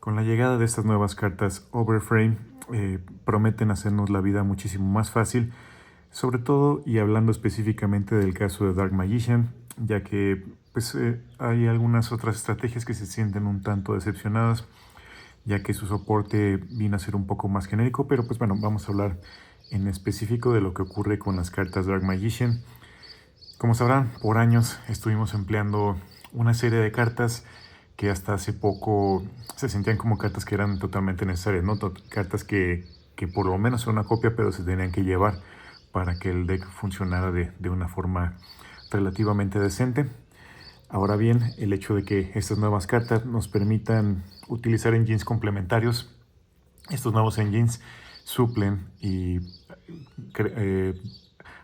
Con la llegada de estas nuevas cartas Overframe, prometen hacernos la vida muchísimo más fácil, sobre todo y hablando específicamente del caso de Dark Magician, ya que hay algunas otras estrategias que se sienten un tanto decepcionadas, ya que su soporte viene a ser un poco más genérico, pero pues bueno, vamos a hablar en específico de lo que ocurre con las cartas Dark Magician. Como sabrán, por años estuvimos empleando una serie de cartas que hasta hace poco se sentían como cartas que eran totalmente necesarias, ¿no? Cartas que por lo menos son una copia, pero se tenían que llevar para que el deck funcionara de una forma relativamente decente. Ahora bien, el hecho de que estas nuevas cartas nos permitan utilizar engines complementarios, estos nuevos engines suplen y eh,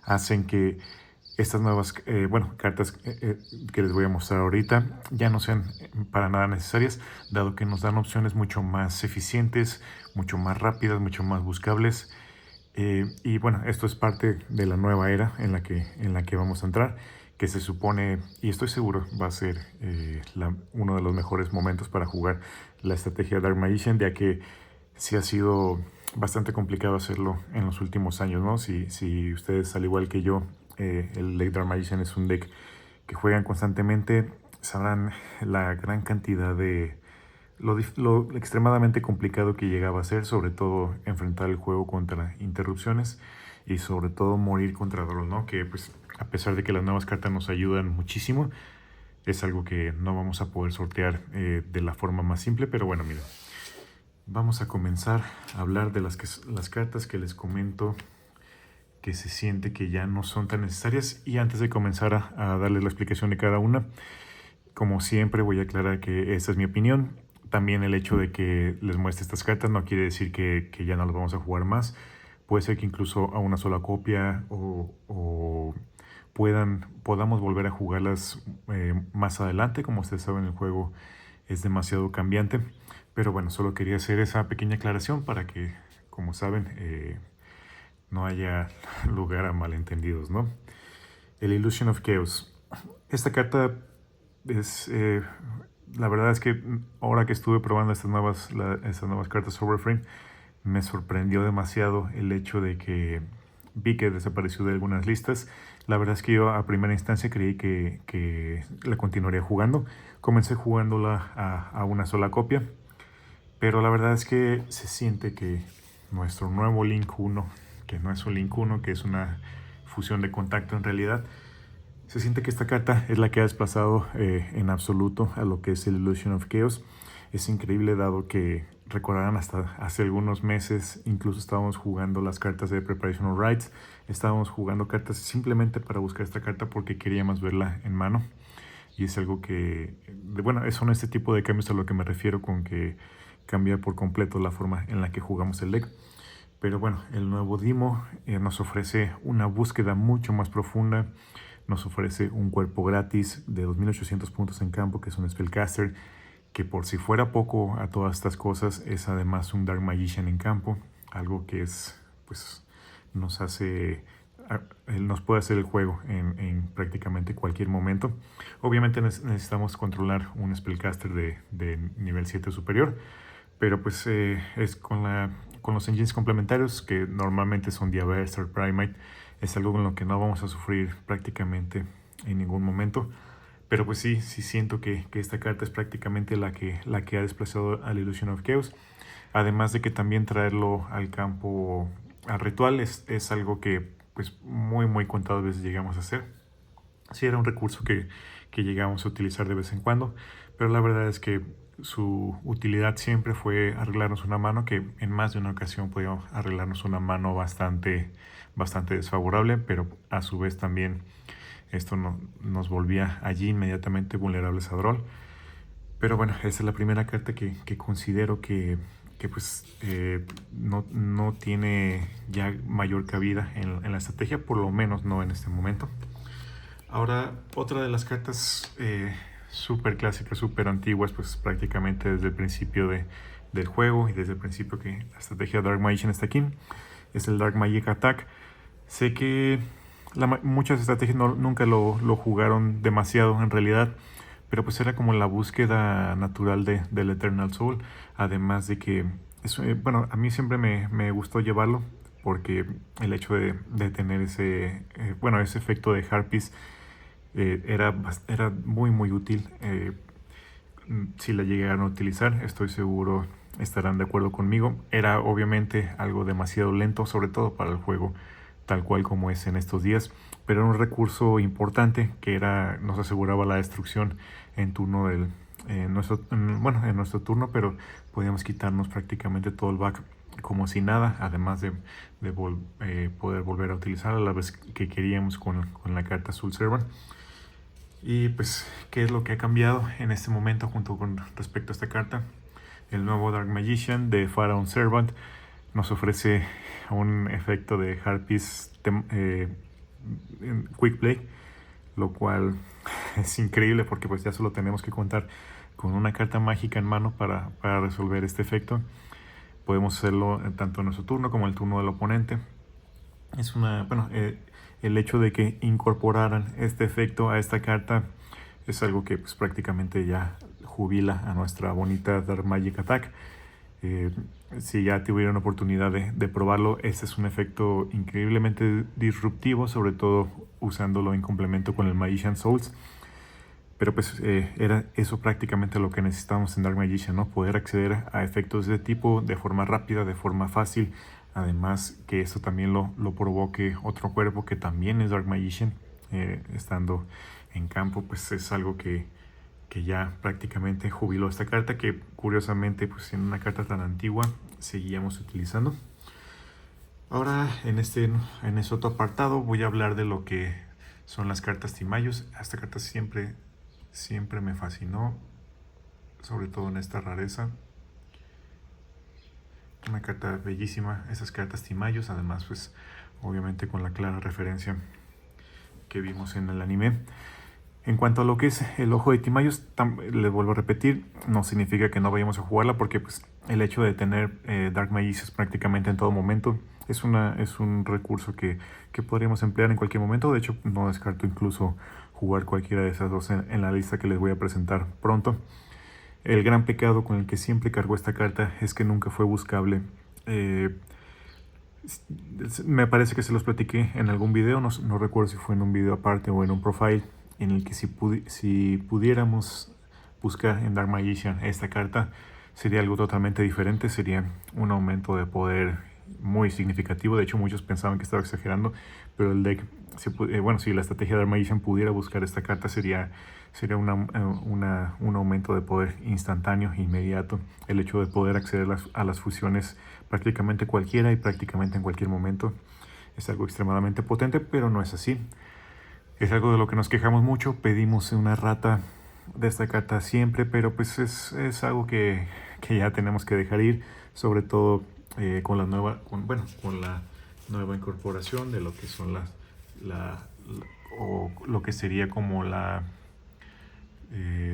hacen que estas nuevas cartas que les voy a mostrar ahorita ya no sean para nada necesarias, dado que nos dan opciones mucho más eficientes, mucho más rápidas, mucho más buscables. Y bueno, esto es parte de la nueva era en la que vamos a entrar, que se supone, y estoy seguro, va a ser uno de los mejores momentos para jugar la estrategia Dark Magician, ya que sí ha sido bastante complicado hacerlo en los últimos años, ¿no? Si ustedes, al igual que yo, el deck Dark Magician es un deck que juegan constantemente, sabrán la gran cantidad de lo extremadamente complicado que llegaba a ser, sobre todo enfrentar el juego contra interrupciones y sobre todo morir contra Droll, ¿no? Que pues a pesar de que las nuevas cartas nos ayudan muchísimo, es algo que no vamos a poder sortear de la forma más simple, pero bueno, miren. Vamos a comenzar a hablar de las cartas que les comento que se siente que ya no son tan necesarias, y antes de comenzar a darles la explicación de cada una, como siempre voy a aclarar que esta es mi opinión. También el hecho de que les muestre estas cartas no quiere decir que ya no las vamos a jugar más. Puede ser que incluso a una sola copia o podamos volver a jugarlas más adelante. Como ustedes saben, el juego es demasiado cambiante. Pero bueno, solo quería hacer esa pequeña aclaración para que, como saben, no haya lugar a malentendidos, ¿no? El Illusion of Chaos. Esta carta es... la verdad es que ahora que estuve probando estas nuevas cartas Overframe, me sorprendió demasiado el hecho de que vi que desapareció de algunas listas. La verdad es que yo a primera instancia creí que la continuaría jugando. Comencé jugándola a una sola copia, pero la verdad es que se siente que nuestro nuevo Link 1, que no es un Link 1, que es una fusión de contacto en realidad, se siente que esta carta es la que ha desplazado en absoluto a lo que es el Illusion of Chaos. Es increíble, dado que recordarán hasta hace algunos meses incluso estábamos jugando las cartas de Preparation of Rites. Estábamos jugando cartas simplemente para buscar esta carta porque queríamos verla en mano. Y es algo que, bueno, son este tipo de cambios a lo que me refiero con que cambia por completo la forma en la que jugamos el deck. Pero bueno, el nuevo Dimo nos ofrece una búsqueda mucho más profunda. Nos ofrece un cuerpo gratis de 2800 puntos en campo, que es un Spellcaster, que por si fuera poco a todas estas cosas, es además un Dark Magician en campo. Algo que es, pues, nos hace... nos puede hacer el juego en prácticamente cualquier momento. Obviamente necesitamos controlar un Spellcaster de nivel 7 superior, pero pues es con los engines complementarios, que normalmente son Diaberstar, Primate, es algo con lo que no vamos a sufrir prácticamente en ningún momento. Pero pues sí siento que esta carta es prácticamente la que ha desplazado al Illusion of Chaos. Además de que también traerlo al campo, al ritual, es algo que pues muy contadas veces llegamos a hacer. Sí era un recurso que llegamos a utilizar de vez en cuando, pero la verdad es que su utilidad siempre fue arreglarnos una mano, que en más de una ocasión podíamos arreglarnos una mano bastante desfavorable, pero a su vez también esto nos volvía allí inmediatamente vulnerables a Droll. Pero bueno, esa es la primera carta que considero que pues no tiene ya mayor cabida en la estrategia, por lo menos no en este momento. Ahora, otra de las cartas súper clásicas, súper antiguas, pues prácticamente desde el principio del juego y desde el principio que la estrategia Dark Magician está aquí, es el Dark Magic Attack. Sé que muchas estrategias nunca lo jugaron demasiado en realidad, pero pues era como la búsqueda natural del Eternal Soul, además de que, bueno, a mí siempre me gustó llevarlo, porque el hecho de tener bueno, ese efecto de Harpies era muy muy útil. Si la llegaran a utilizar, estoy seguro estarán de acuerdo conmigo. Era obviamente algo demasiado lento, sobre todo para el juego tal cual como es en estos días, pero era un recurso importante que nos aseguraba la destrucción en turno bueno, en nuestro turno, pero podíamos quitarnos prácticamente todo el back como si nada, además de poder volver a utilizar a la vez que queríamos con la carta Soul Servant. Y pues, ¿qué es lo que ha cambiado en este momento junto con respecto a esta carta? El nuevo Dark Magician de Pharaoh Servant nos ofrece un efecto de Harpies Quick Play, lo cual es increíble porque pues ya solo tenemos que contar con una carta mágica en mano para resolver este efecto. Podemos hacerlo tanto en nuestro turno como en el turno del oponente. Bueno, el hecho de que incorporaran este efecto a esta carta es algo que pues prácticamente ya jubila a nuestra bonita Dark Magic Attack. Si ya tuvieron oportunidad de probarlo, este es un efecto increíblemente disruptivo, sobre todo usándolo en complemento con el Magician Souls. Pero pues era eso prácticamente lo que necesitábamos en Dark Magician, ¿no? Poder acceder a efectos de este tipo de forma rápida, de forma fácil. Además que esto también lo provoque otro cuerpo que también es Dark Magician. Estando en campo, pues es algo que ya prácticamente jubiló esta carta, que curiosamente pues en una carta tan antigua seguíamos utilizando. Ahora en este otro apartado voy a hablar de lo que son las cartas Timayus. Esta carta siempre me fascinó, sobre todo en esta rareza. Una carta bellísima, esas cartas Timayus, además pues obviamente con la clara referencia que vimos en el anime. En cuanto a lo que es el ojo de Timayus, les vuelvo a repetir, no significa que no vayamos a jugarla, porque pues el hecho de tener Dark Magicians prácticamente en todo momento es un recurso que podríamos emplear en cualquier momento. De hecho, no descarto incluso jugar cualquiera de esas dos en la lista que les voy a presentar pronto. El gran pecado con el que siempre cargó esta carta es que nunca fue buscable. Me parece que se los platiqué en algún video, no recuerdo si fue en un video aparte o en un profile, en el que si pudiéramos buscar en Dark Magician esta carta, sería algo totalmente diferente, sería un aumento de poder muy significativo. De hecho, muchos pensaban que estaba exagerando, pero el deck, bueno, si la estrategia de Dark Magician pudiera buscar esta carta, sería un aumento de poder instantáneo, inmediato. El hecho de poder acceder a las fusiones prácticamente cualquiera y prácticamente en cualquier momento es algo extremadamente potente, pero no es así. Es algo de lo que nos quejamos mucho, pedimos una rata de esta carta siempre, pero pues es algo que ya tenemos que dejar ir, sobre todo con la nueva incorporación de lo que son o lo que sería como la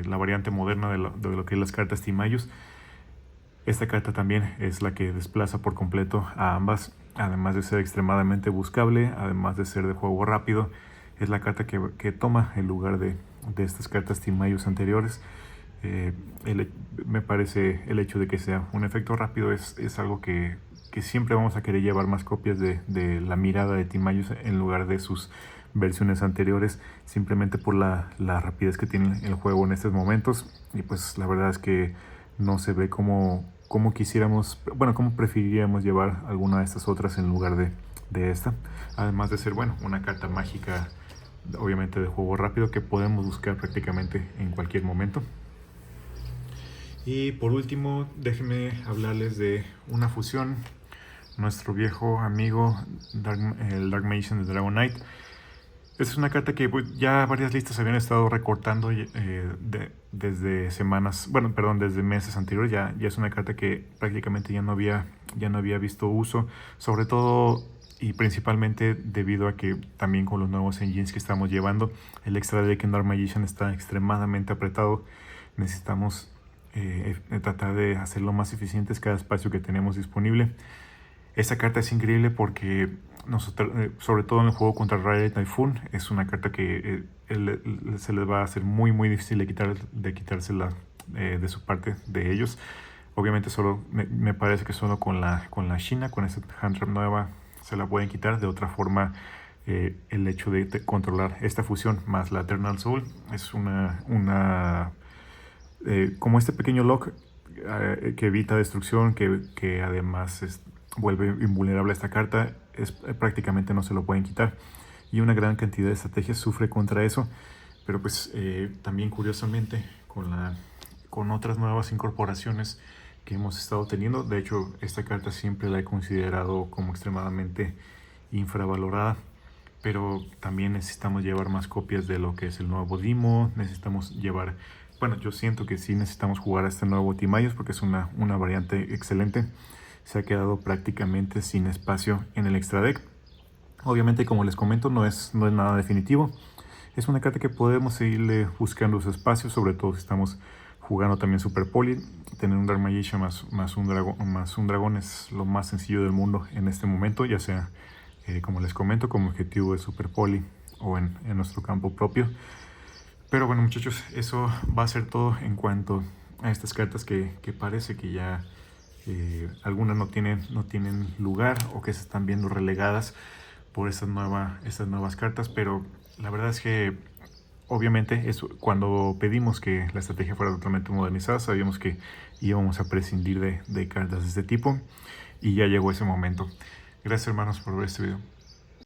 variante moderna de lo que es las cartas Timayus. Esta carta también es la que desplaza por completo a ambas, además de ser extremadamente buscable, además de ser de juego rápido. Es la carta que toma el lugar de estas cartas Timayus anteriores. Me parece el hecho de que sea un efecto rápido es algo que siempre vamos a querer llevar más copias de la mirada de Timayus en lugar de sus versiones anteriores, simplemente por la rapidez que tiene el juego en estos momentos. Y pues la verdad es que no se ve como quisiéramos, bueno, como preferiríamos llevar alguna de estas otras en lugar de esta. Además de ser, bueno, una carta mágica, obviamente de juego rápido, que podemos buscar prácticamente en cualquier momento. Y por último, déjenme hablarles de una fusión. Nuestro viejo amigo, el Dark Magician de Dragon Knight. Es una carta que ya varias listas habían estado recortando desde semanas, bueno, perdón, desde meses anteriores. Ya es una carta que prácticamente ya no había visto uso, sobre todo y principalmente debido a que también con los nuevos engines que estamos llevando, el extra deck en Dark Magician está extremadamente apretado. Necesitamos tratar de hacer lo más eficientes cada espacio que tenemos disponible. Esta carta es increíble porque sobre todo en el juego contra Rayleigh Typhoon, es una carta que se les va a hacer muy difícil de quitársela de su parte de ellos. Obviamente solo me parece que solo con la China, con esta hand trap nueva, se la pueden quitar. De otra forma, el hecho de controlar esta fusión más la Eternal Soul es como este pequeño lock que evita destrucción, que además vuelve invulnerable a esta carta. Prácticamente no se lo pueden quitar, y una gran cantidad de estrategias sufre contra eso. Pero pues también curiosamente con otras nuevas incorporaciones que hemos estado teniendo, de hecho esta carta siempre la he considerado como extremadamente infravalorada, pero también necesitamos llevar más copias de lo que es el nuevo Dimo. Necesitamos llevar, bueno, yo siento que sí necesitamos jugar a este nuevo Timayos porque es una variante excelente. Se ha quedado prácticamente sin espacio en el extra deck. Obviamente, como les comento, no es nada definitivo. Es una carta que podemos seguirle buscando su espacio, sobre todo si estamos jugando también Super Poli. Tener un Dark Magician más un dragón es lo más sencillo del mundo en este momento, ya sea, como les comento, como objetivo de Super Poli o en nuestro campo propio. Pero bueno, muchachos, eso va a ser todo en cuanto a estas cartas que parece que ya algunas no tienen lugar o que se están viendo relegadas por estas nuevas cartas. Pero la verdad es que obviamente cuando pedimos que la estrategia fuera totalmente modernizada, sabíamos que íbamos a prescindir de cartas de este tipo, y ya llegó ese momento. Gracias, hermanos, por ver este video.